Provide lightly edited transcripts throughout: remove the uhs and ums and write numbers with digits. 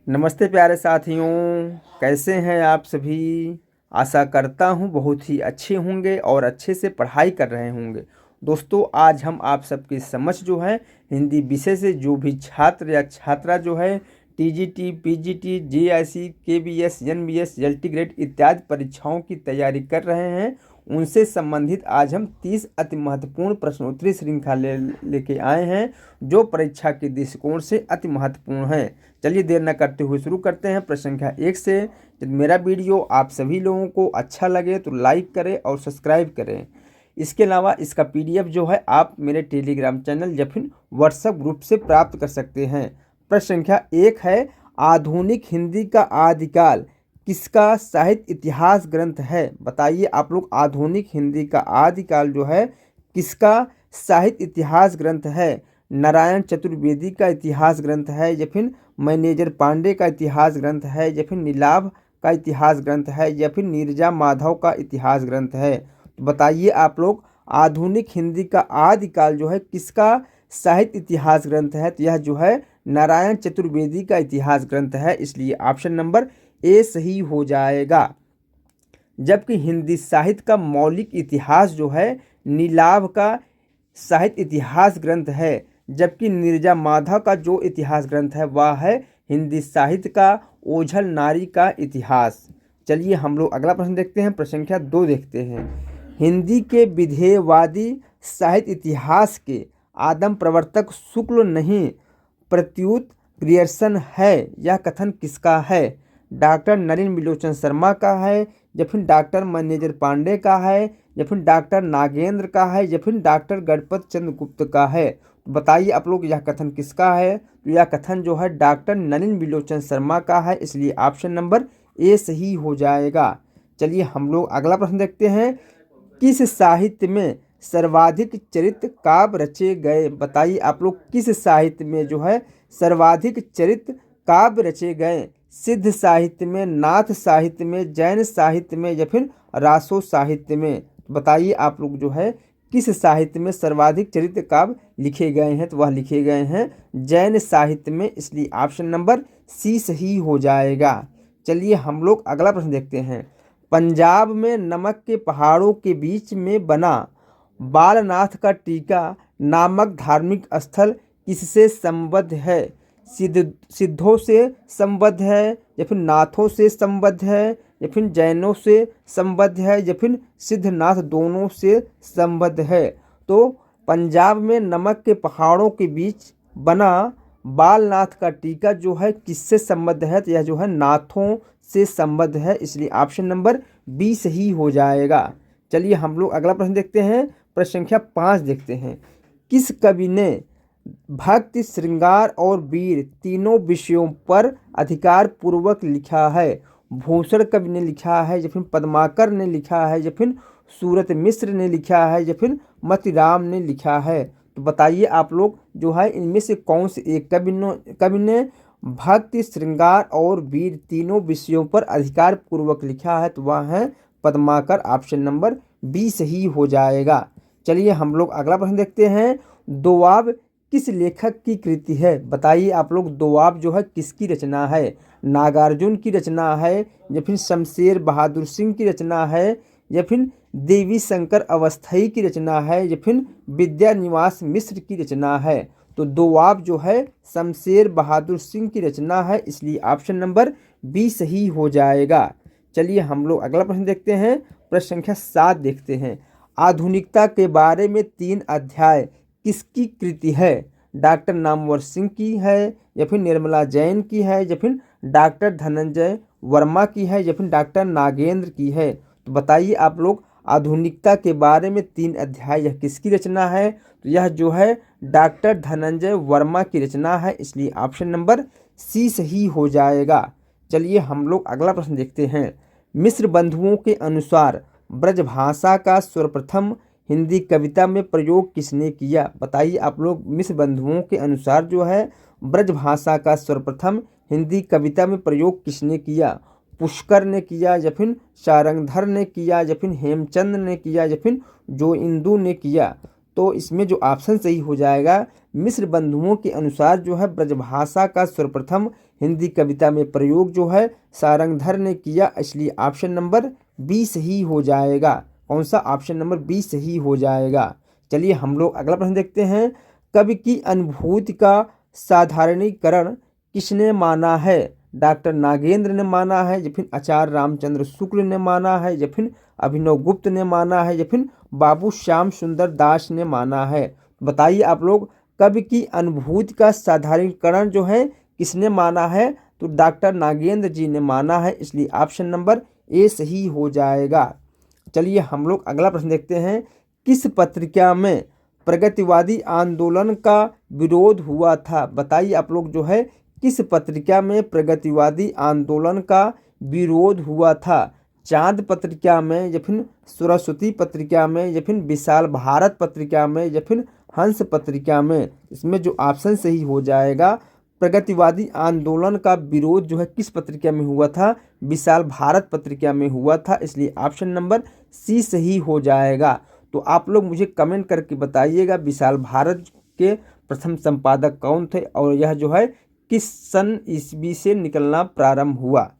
नमस्ते प्यारे साथियों, कैसे हैं आप सभी। आशा करता हूं बहुत ही अच्छे होंगे और अच्छे से पढ़ाई कर रहे होंगे। दोस्तों, आज हम आप सबकी समझ जो है हिंदी विषय से जो भी छात्र या छात्रा जो है TGT, PGT, JIC, KBS, NBS, LT grade इत्यादि परीक्षाओं की तैयारी कर रहे हैं, उनसे संबंधित आज हम 30 अति महत्वपूर्ण प्रश्नोत्तरी श्रृंखला लेके आए हैं जो परीक्षा के दृष्टिकोण से अति महत्वपूर्ण है। चलिए देर न करते हुए शुरू करते हैं प्रश्न संख्या 1 से। यदि मेरा वीडियो आप सभी लोगों को अच्छा लगे तो लाइक करें और सब्सक्राइब करें। इसके अलावा इसका पीडीएफ जो है आप मेरे टेलीग्राम चैनल या फिर व्हाट्सएप ग्रुप से प्राप्त कर सकते हैं। प्रश्न संख्या 1 है, आधुनिक हिंदी का आदिकाल किसका साहित्य इतिहास ग्रंथ है। बताइए आप लोग, आधुनिक हिंदी का आदिकाल जो है किसका साहित्य इतिहास ग्रंथ है। नारायण चतुर्वेदी का इतिहास ग्रंथ है, या फिर मैनेजर पांडे का इतिहास ग्रंथ है, या फिर नीलाभ का इतिहास ग्रंथ है, या फिर नीरजा माधव का इतिहास ग्रंथ है। तो बताइए आप लोग, आधुनिक हिंदी का आदिकाल जो है किसका साहित्य इतिहास ग्रंथ है। तो यह जो है नारायण चतुर्वेदी का इतिहास ग्रंथ है, इसलिए ऑप्शन नंबर ए सही हो जाएगा। जबकि हिंदी साहित्य का मौलिक इतिहास जो है नीलाभ का साहित्य इतिहास ग्रंथ है, जबकि नीरजा माधव का जो इतिहास ग्रंथ है वह है हिंदी साहित्य का ओझल नारी का इतिहास। चलिए हम लोग अगला प्रश्न देखते हैं। प्रश्न संख्या 2 देखते हैं। हिंदी के विधेयवादी साहित्य इतिहास के आदम प्रवर्तक शुक्ल नहीं प्रत्युत ग्रियर्सन है। यह कथन किसका है। डॉक्टर नलिन बिलोचन शर्मा का है, या फिर डॉक्टर मैनेजर पांडे का है, या फिर डॉक्टर नागेंद्र का है, या फिर डॉक्टर गणपत चंद्र गुप्त का है। तो बताइए आप लोग, यह कथन किसका है। तो यह कथन जो है डॉक्टर नलिन बिलोचन शर्मा का है, इसलिए ऑप्शन नंबर ए सही हो जाएगा। चलिए हम लोग अगला प्रश्न देखते हैं। किस साहित्य में सर्वाधिक चरित्र काव्य रचे गए। बताइए आप लोग, किस साहित्य में जो है सर्वाधिक चरित्र काव्य रचे गए। सिद्ध साहित्य में, नाथ साहित्य में, जैन साहित्य में, या फिर रासो साहित्य में। बताइए आप लोग जो है किस साहित्य में सर्वाधिक चरित्र काव्य लिखे गए हैं। तो वह लिखे गए हैं जैन साहित्य में, इसलिए ऑप्शन नंबर सी सही हो जाएगा। चलिए हम लोग अगला प्रश्न देखते हैं। पंजाब में नमक के पहाड़ों के बीच में बना बालनाथ का टीका नामक धार्मिक स्थल किससे संबद्ध है। सिद्धों से संबद्ध है, या फिर नाथों से संबद्ध है, या फिर जैनों से संबद्ध है, या फिर सिद्धनाथ दोनों से संबद्ध है। तो पंजाब में नमक के पहाड़ों के बीच बना बालनाथ का टीका जो है किससे संबद्ध है। तो यह जो है नाथों से संबद्ध है, इसलिए ऑप्शन नंबर बी सही हो जाएगा। चलिए हम लोग अगला प्रश्न देखते हैं। प्रश्न संख्या 5 देखते हैं। किस कवि ने भक्ति, श्रृंगार और वीर तीनों विषयों पर अधिकार पूर्वक लिखा है। भूषण कवि ने लिखा है, या फिर पद्माकर ने लिखा है, या फिर सूरत मिश्र ने लिखा है, या फिर मतिराम ने लिखा है। तो बताइए आप लोग जो है इनमें से कौन से एक कवि ने भक्ति, श्रृंगार और वीर तीनों विषयों पर अधिकार पूर्वक लिखा है। तो वह है पद्माकर, ऑप्शन नंबर बी सही हो जाएगा। चलिए हम लोग अगला प्रश्न देखते हैं। दोआब किस लेखक की कृति है। बताइए आप लोग, दोआब जो है किसकी रचना है। नागार्जुन की रचना है, या फिर शमशेर बहादुर सिंह की रचना है, या फिर देवी शंकर अवस्थी की रचना है, या फिर विद्यानिवास मिश्र की रचना है। तो दोआब जो है शमशेर बहादुर सिंह की रचना है, इसलिए ऑप्शन नंबर बी सही हो जाएगा। चलिए हम लोग अगला प्रश्न देखते हैं। प्रश्न संख्या 7 देखते हैं। आधुनिकता के बारे में 3 अध्याय किसकी कृति है। डॉक्टर नामवर सिंह की है, या फिर निर्मला जैन की है, या फिर डॉक्टर धनंजय वर्मा की है, या फिर डॉक्टर नागेंद्र की है। तो बताइए आप लोग, आधुनिकता के बारे में 3 अध्याय यह किसकी रचना है। तो यह जो है डॉक्टर धनंजय वर्मा की रचना है, इसलिए ऑप्शन नंबर सी सही हो जाएगा। चलिए हम लोग अगला प्रश्न देखते हैं। मिश्र बंधुओं के अनुसार ब्रजभाषा का सर्वप्रथम हिंदी कविता में प्रयोग किसने किया। बताइए आप लोग, मिश्र बंधुओं के अनुसार जो है ब्रजभाषा का सर्वप्रथम हिंदी कविता में प्रयोग किसने किया। पुष्कर ने किया, या फिर सारंगधर ने किया, या फिर हेमचंद ने किया, या फिर जो इंदु ने किया। तो इसमें जो ऑप्शन सही हो जाएगा, मिस्र बंधुओं के अनुसार जो है ब्रजभाषा का सर्वप्रथम हिंदी कविता में प्रयोग जो है सारंगधर ने किया, इसलिए ऑप्शन नंबर बी सही हो जाएगा। कौन सा? ऑप्शन नंबर बी सही हो जाएगा। चलिए हम लोग अगला प्रश्न देखते हैं। कवि की अनुभूति का साधारणीकरण किसने माना है? डॉक्टर नागेंद्र ने माना है, या फिर आचार्य रामचंद्र शुक्ल ने माना है, या फिर अभिनव गुप्त ने माना है, या फिर बाबू श्याम सुंदर दास ने माना है? बताइए आप लोग, कवि की अनुभूति का साधारणीकरण जो है किसने माना है? तो डॉक्टर नागेंद्र जी ने माना है, इसलिए ऑप्शन नंबर ए सही हो जाएगा। चलिए हम लोग अगला प्रश्न देखते हैं। किस पत्रिका में प्रगतिवादी आंदोलन का विरोध हुआ था? बताइए आप लोग जो है, किस पत्रिका में प्रगतिवादी आंदोलन का विरोध हुआ था? चांद पत्रिका में, या फिर सरस्वती पत्रिका में, या फिर विशाल भारत पत्रिका में, या फिर हंस पत्रिका में? इसमें जो ऑप्शन सही हो जाएगा, प्रगतिवादी आंदोलन का विरोध जो है किस पत्रिका में हुआ था? विशाल भारत पत्रिका में हुआ था, इसलिए ऑप्शन नंबर सी सही हो जाएगा। तो आप लोग मुझे कमेंट करके बताइएगा विशाल भारत के प्रथम संपादक कौन थे, और यह जो है किस सन ईस्वी से निकलना प्रारंभ हुआ।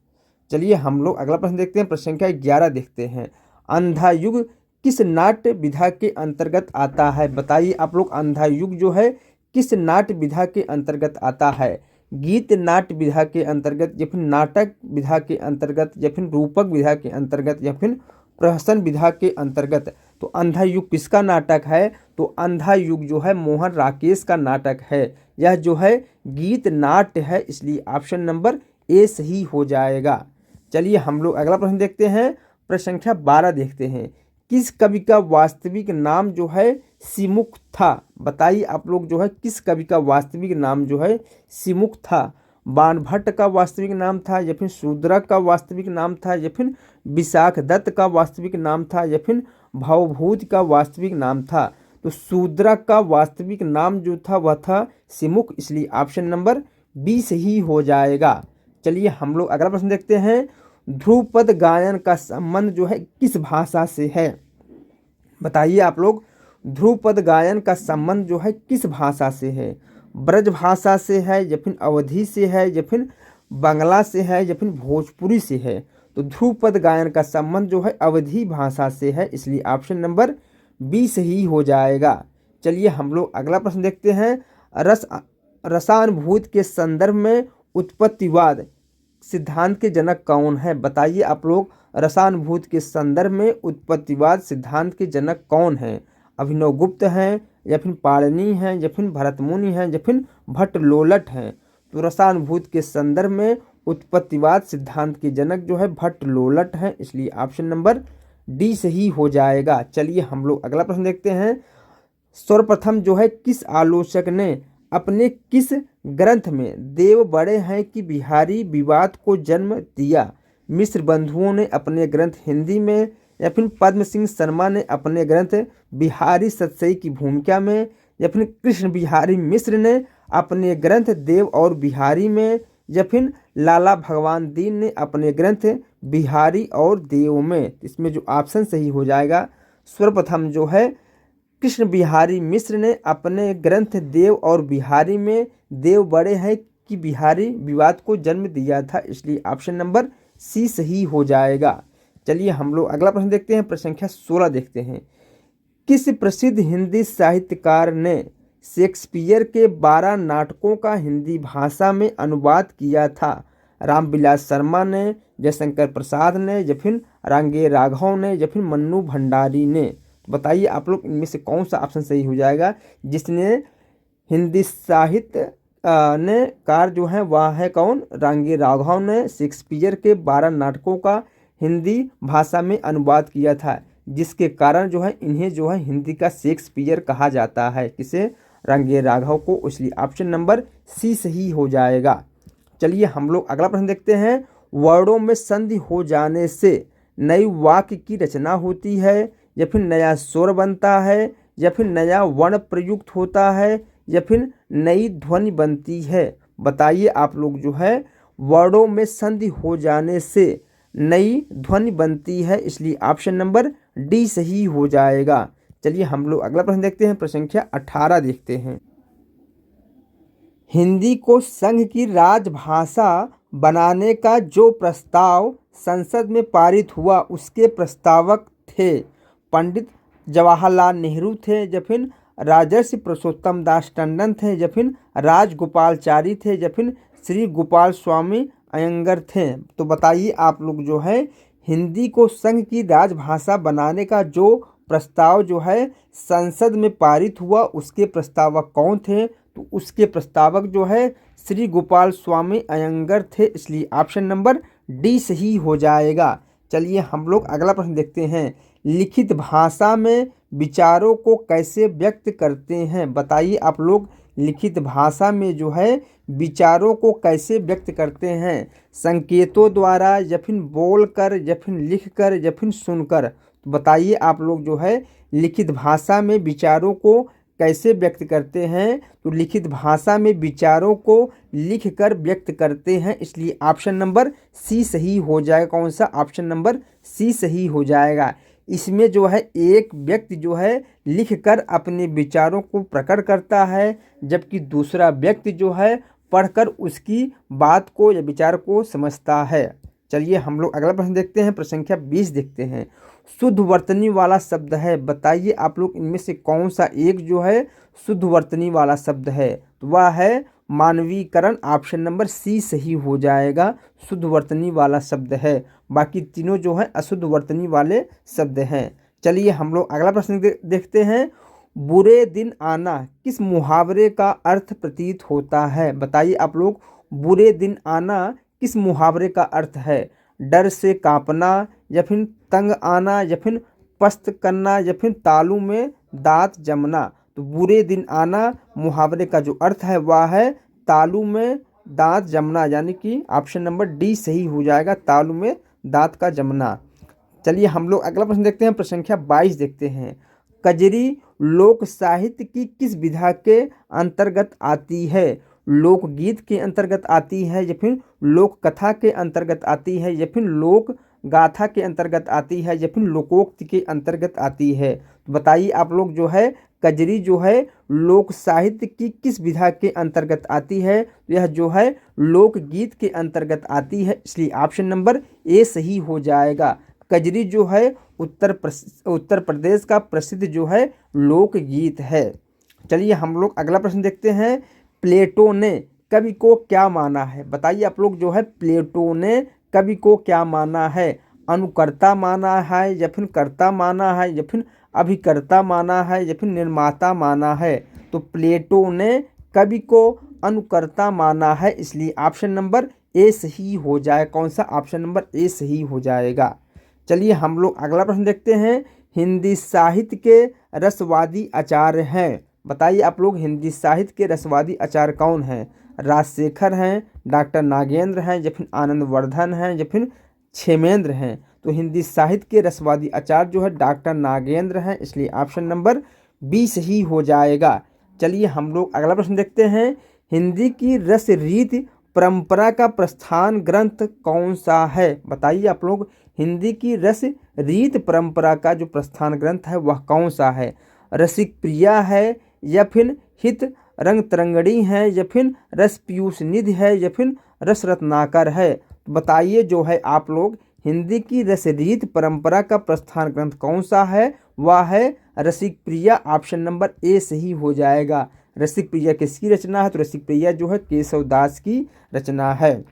चलिए हम लोग अगला प्रश्न देखते हैं। प्रश्न संख्या 11 देखते हैं। अंधा युग किस नाट्य विधा के अंतर्गत आता है? बताइए आप लोग, अंधा युग जो है किस नाट्य विधा के अंतर्गत आता है? गीत नाट्य विधा के अंतर्गत, या फिर नाटक विधा के अंतर्गत, या फिर रूपक विधा के अंतर्गत, या फिर प्रहसन विधा के अंतर्गत? तो अंधा युग किसका नाटक है? तो अंधा युग जो है मोहन राकेश का नाटक है। यह जो है गीत नाट्य है, इसलिए ऑप्शन नंबर ए सही हो जाएगा। चलिए हम लोग अगला प्रश्न देखते हैं। प्रश्न संख्या 12 देखते हैं। किस कवि का वास्तविक नाम जो है सिमुख था? बताइए आप लोग जो है, किस कवि का वास्तविक नाम जो है सिमुख था? बाणभट्ट का वास्तविक नाम था, या फिर शूद्रक का वास्तविक नाम था, या फिर विशाख दत्त का वास्तविक नाम था, या फिर भवभूत का वास्तविक नाम था? तो शूद्रक का वास्तविक नाम जो था वह था सिमुख, इसलिए ऑप्शन नंबर बी सही हो जाएगा। चलिए हम लोग अगला प्रश्न देखते हैं। ध्रुपद गायन का संबंध जो है किस भाषा से है? बताइए आप लोग, ध्रुपद गायन का संबंध जो है किस भाषा से है? ब्रज भाषा से है, या फिर अवधी से है, या फिर बांग्ला से है, या फिर भोजपुरी से है? तो ध्रुपद गायन का संबंध जो है अवधी भाषा से है, इसलिए ऑप्शन नंबर बी सही हो जाएगा। चलिए हम लोग अगला प्रश्न देखते हैं। रसानुभूति के संदर्भ में उत्पत्तिवाद सिद्धांत के जनक कौन है? बताइए आप लोग, रसानुभूति के संदर्भ में उत्पत्तिवाद सिद्धांत के जनक कौन है? अभिनव गुप्त हैं, या फिर पाणिनि हैं, या फिर भरतमुनि हैं, या फिर भट्टलोलट हैं? तो रसानुभूति के संदर्भ में उत्पत्तिवाद सिद्धांत के जनक जो है भट्टलोलट हैं, इसलिए ऑप्शन नंबर डी सही हो जाएगा। चलिए हम लोग अगला प्रश्न देखते हैं। सर्वप्रथम जो है किस आलोचक ने अपने किस ग्रंथ में देव बड़े हैं कि बिहारी विवाद को जन्म दिया? मिश्र बंधुओं ने अपने ग्रंथ हिंदी में, या फिर पद्म सिंह शर्मा ने अपने ग्रंथ बिहारी सतसई की भूमिका में, या फिर कृष्ण बिहारी मिश्र ने अपने ग्रंथ देव और बिहारी में, या फिर लाला भगवान दीन ने अपने ग्रंथ बिहारी और देव में? इसमें जो ऑप्शन सही हो जाएगा, सर्वप्रथम जो है कृष्ण बिहारी मिश्र ने अपने ग्रंथ देव और बिहारी में देव बड़े हैं कि बिहारी विवाद को जन्म दिया था, इसलिए ऑप्शन नंबर सी सही हो जाएगा। चलिए हम लोग अगला प्रश्न देखते हैं। प्रश्न संख्या 16 देखते हैं। किस प्रसिद्ध हिंदी साहित्यकार ने शेक्सपियर के 12 नाटकों का हिंदी भाषा में अनुवाद किया था? रामविलास शर्मा ने, जयशंकर प्रसाद ने, या फिर रांगे राघव ने, या फिर मन्नू भंडारी ने? बताइए आप लोग, इनमें से कौन सा ऑप्शन सही हो जाएगा? जिसने हिंदी साहित्य ने कार जो है वह है कौन? रांगे राघव ने शेक्सपियर के 12 नाटकों का हिंदी भाषा में अनुवाद किया था, जिसके कारण जो है इन्हें जो है हिंदी का शेक्सपियर कहा जाता है। किसे? रांगे राघव को, इसलिए ऑप्शन नंबर सी सही हो जाएगा। चलिए हम लोग अगला प्रश्न देखते हैं। वर्णों में संधि हो जाने से नई वाक्य की रचना होती है, या फिर नया स्वर बनता है, या फिर नया वर्ण प्रयुक्त होता है, या फिर नई ध्वनि बनती है? बताइए आप लोग जो है, वर्णों में संधि हो जाने से नई ध्वनि बनती है, इसलिए ऑप्शन नंबर डी सही हो जाएगा। चलिए हम लोग अगला प्रश्न देखते हैं, प्रश्न संख्या 18 देखते हैं। हिंदी को संघ की राजभाषा बनाने का जो प्रस्ताव संसद में पारित हुआ उसके प्रस्तावक थे पंडित जवाहरलाल नेहरू थे, या फिर राजर्षि पुरुषोत्तम दास टंडन थे, या फिर राजगोपालचारी थे, या फिर श्री गोपाल स्वामी अयंगर थे। तो बताइए आप लोग जो है हिंदी को संघ की राजभाषा बनाने का जो प्रस्ताव जो है संसद में पारित हुआ उसके प्रस्तावक कौन थे? तो उसके प्रस्तावक जो है श्री गोपाल स्वामी अयंगर थे, इसलिए ऑप्शन नंबर डी सही हो जाएगा। चलिए हम लोग अगला प्रश्न देखते हैं। लिखित भाषा में विचारों को कैसे व्यक्त करते हैं? बताइए आप लोग लिखित भाषा में जो है विचारों को कैसे व्यक्त करते हैं? संकेतों द्वारा, या फिर बोलकर, या फिर लिखकर, या फिर सुनकर। तो बताइए आप लोग जो है लिखित भाषा में विचारों को कैसे व्यक्त करते हैं? तो लिखित भाषा में विचारों को लिखकर व्यक्त करते हैं, इसलिए ऑप्शन नंबर सी सही हो जाएगा। कौन सा? ऑप्शन नंबर सी सही हो जाएगा। इसमें जो है एक व्यक्ति जो है लिखकर अपने विचारों को प्रकट करता है, जबकि दूसरा व्यक्ति जो है पढ़कर उसकी बात को या विचार को समझता है। चलिए हम लोग अगला प्रश्न देखते हैं, प्रश्न संख्या 20 देखते हैं। शुद्ध वर्तनी वाला शब्द है, बताइए आप लोग इनमें से कौन सा एक जो है शुद्ध वर्तनी वाला शब्द है? तो वह है मानवीकरण, ऑप्शन नंबर सी सही हो जाएगा। शुद्ध वर्तनी वाला शब्द है, बाकी तीनों जो है अशुद्ध वर्तनी वाले शब्द हैं। चलिए हम लोग अगला प्रश्न देखते हैं। बुरे दिन आना किस मुहावरे का अर्थ प्रतीत होता है? बताइए आप लोग बुरे दिन आना किस मुहावरे का अर्थ है? डर से कांपना, या फिर तंग आना, या फिर पस्त करना, या फिर तालू में दांत जमना। तो बुरे दिन आना मुहावरे का जो अर्थ है वह है तालू में दांत जमना, यानी कि ऑप्शन नंबर डी सही हो जाएगा, तालू में दांत का जमना। चलिए हम लोग अगला प्रश्न देखते हैं, प्रश्न संख्या 22 देखते हैं। कजरी लोक साहित्य की किस विधा के अंतर्गत आती है? लोकगीत के अंतर्गत आती है, या फिर लोक कथा के अंतर्गत आती है, या फिर लोक गाथा के अंतर्गत आती है, या फिर लोकोक्ति के अंतर्गत आती है? तो बताइए आप लोग जो है कजरी जो है लोक साहित्य की किस विधा के अंतर्गत आती है? तो यह जो है लोकगीत के अंतर्गत आती है, इसलिए ऑप्शन नंबर ए सही हो जाएगा। कजरी जो है उत्तर प्रदेश का प्रसिद्ध जो है लोकगीत है। चलिए हम लोग अगला प्रश्न देखते हैं। प्लेटो ने कवि को क्या माना है? बताइए आप लोग जो है प्लेटो ने कवि को क्या माना है? अनुकर्ता माना है, या फिर कर्ता माना है, या फिर अभिकर्ता माना है, या फिर निर्माता माना है? तो प्लेटो ने कवि को अनुकर्ता माना है, इसलिए ऑप्शन नंबर ए सही हो जाए। कौन सा? ऑप्शन नंबर ए सही हो जाएगा। चलिए हम लोग अगला प्रश्न देखते हैं। हिंदी साहित्य के रसवादी आचार्य हैं, बताइए आप लोग हिंदी साहित्य के रसवादी आचार्य कौन हैं? राजशेखर हैं, डॉक्टर नागेंद्र हैं, या फिर आनंदवर्धन हैं, या फिर क्षेमेंद्र हैं? तो हिंदी साहित्य के रसवादी आचार्य जो है डॉक्टर नागेंद्र हैं, इसलिए ऑप्शन नंबर बी सही हो जाएगा। चलिए हम लोग अगला प्रश्न देखते हैं। हिंदी की रस रीति परंपरा का प्रस्थान ग्रंथ कौन सा है? बताइए आप लोग हिंदी की रस रीत परंपरा का जो प्रस्थान ग्रंथ है वह कौन सा है? रसिक प्रिया है, या फिर हित रंग तरंगड़ी है, या फिर रस पीयूष निधि है, या फिर रस रत्नाकर है? तो बताइए जो है आप लोग हिंदी की रस रीत परंपरा का प्रस्थान ग्रंथ कौन सा है? वह है रसिक प्रिया, ऑप्शन नंबर ए सही हो जाएगा। रसिक प्रिया किसकी रचना है? तो रसिक प्रिया जो है केशव दास की रचना है।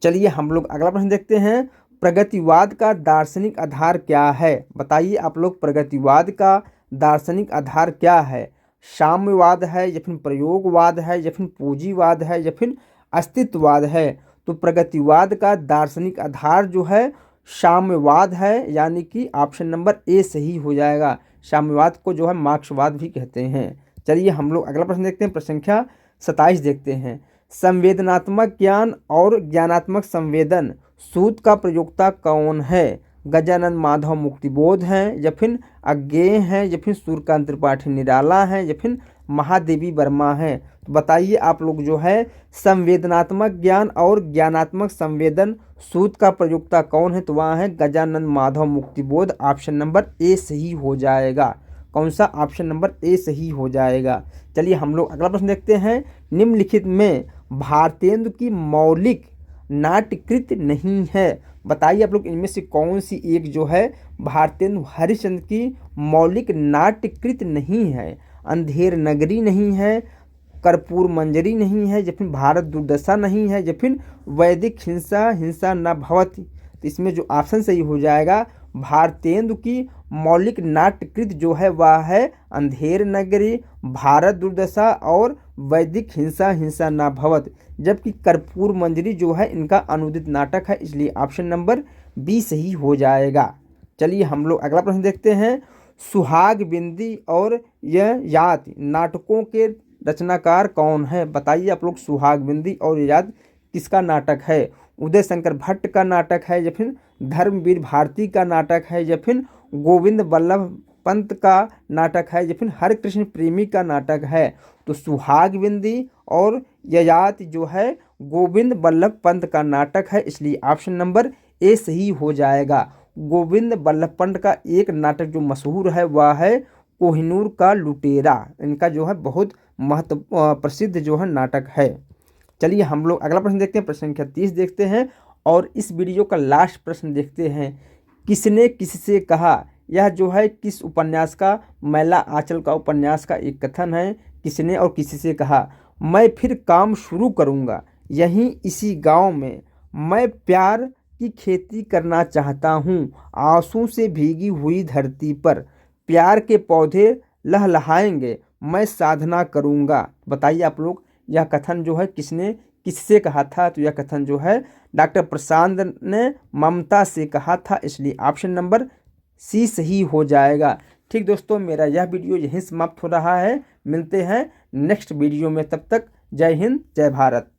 चलिए हम लोग अगला प्रश्न देखते हैं। प्रगतिवाद का दार्शनिक आधार क्या है? बताइए आप लोग प्रगतिवाद का दार्शनिक आधार क्या है? साम्यवाद है, या फिर प्रयोगवाद है, या फिर पूंजीवाद है, या फिर अस्तित्ववाद है? तो प्रगतिवाद का दार्शनिक आधार जो है साम्यवाद है, यानी कि ऑप्शन नंबर ए सही हो जाएगा। साम्यवाद को जो है मार्क्सवाद भी कहते हैं। चलिए हम लोग अगला प्रश्न देखते हैं, प्रश्न संख्या 27 देखते हैं। संवेदनात्मक ज्ञान और ज्ञानात्मक संवेदन सूत्र का प्रयोक्ता कौन है? गजानंद माधव मुक्तिबोध हैं, या फिर अज्ञेय हैं, या फिर सूर्यकांत त्रिपाठी निराला हैं, या फिर महादेवी वर्मा हैं। तो बताइए आप लोग जो है संवेदनात्मक ज्ञान और ज्ञानात्मक संवेदन सूत्र का प्रयोक्ता कौन है? तो वहाँ है Gajanan Madhav Muktibodh. Option number A सही हो जाएगा। कौन सा? ऑप्शन नंबर ए सही हो जाएगा। चलिए हम लोग अगला प्रश्न देखते हैं। निम्नलिखित में भारतेंदु की मौलिक नाट्यकृत नहीं है। बताइए आप लोग इनमें से कौन सी एक जो है भारतेंदु हरिश्चंद्र की मौलिक नाट्यकृत नहीं है? अंधेर नगरी नहीं है, कर्पूर मंजरी नहीं है, या फिर भारत दुर्दशा नहीं है, या फिर वैदिक हिंसा हिंसा न भवति। तो इसमें जो ऑप्शन सही हो जाएगा भारतेंदु की मौलिक नाट्यकृत जो है वह है अंधेर नगरी, भारत दुर्दशा और वैदिक हिंसा हिंसा न भवत। जबकि कर्पूर मंजरी जो है इनका अनुदित नाटक है, इसलिए ऑप्शन नंबर बी सही हो जाएगा। चलिए हम लोग अगला प्रश्न देखते हैं। सुहाग बिंदी और ययाति नाटकों के रचनाकार कौन है? बताइए आप लोग सुहाग बिंदी और ययाति किसका नाटक है? उदय शंकर भट्ट का नाटक है, या फिर धर्मवीर भारती का नाटक है, या फिर गोविंद बल्लभ पंत का नाटक है, या फिर हरकृष्ण प्रेमी का नाटक है? तो सुहाग बिंदी और ययाति जो है गोविंद बल्लभ पंत का नाटक है, इसलिए ऑप्शन नंबर ए सही हो जाएगा। गोविंद बल्लभ पंत का एक नाटक जो मशहूर है वह है कोहिनूर का लुटेरा। इनका जो है बहुत प्रसिद्ध जो है नाटक है। चलिए हम लोग अगला प्रश्न देखते हैं। प्रश्न संख्या 30 देखते हैं और इस वीडियो का लास्ट प्रश्न देखते हैं। किसने किससे कहा? यह जो है किस उपन्यास का, मैला आंचल का उपन्यास का एक कथन है। किसने और किससे कहा? मैं फिर काम शुरू करूँगा यहीं इसी गांव में, मैं प्यार की खेती करना चाहता हूँ आंसू से भीगी हुई धरती पर, प्यार के पौधे लहलहाएंगे, मैं साधना करूँगा। बताइए आप लोग यह कथन जो है किसने किससे कहा था? तो यह कथन जो है डॉक्टर प्रशांत ने ममता से कहा था, इसलिए ऑप्शन नंबर सी सही हो जाएगा। ठीक दोस्तों, मेरा यह वीडियो यहीं समाप्त हो रहा है। मिलते हैं नेक्स्ट वीडियो में, तब तक जय हिंद जय भारत।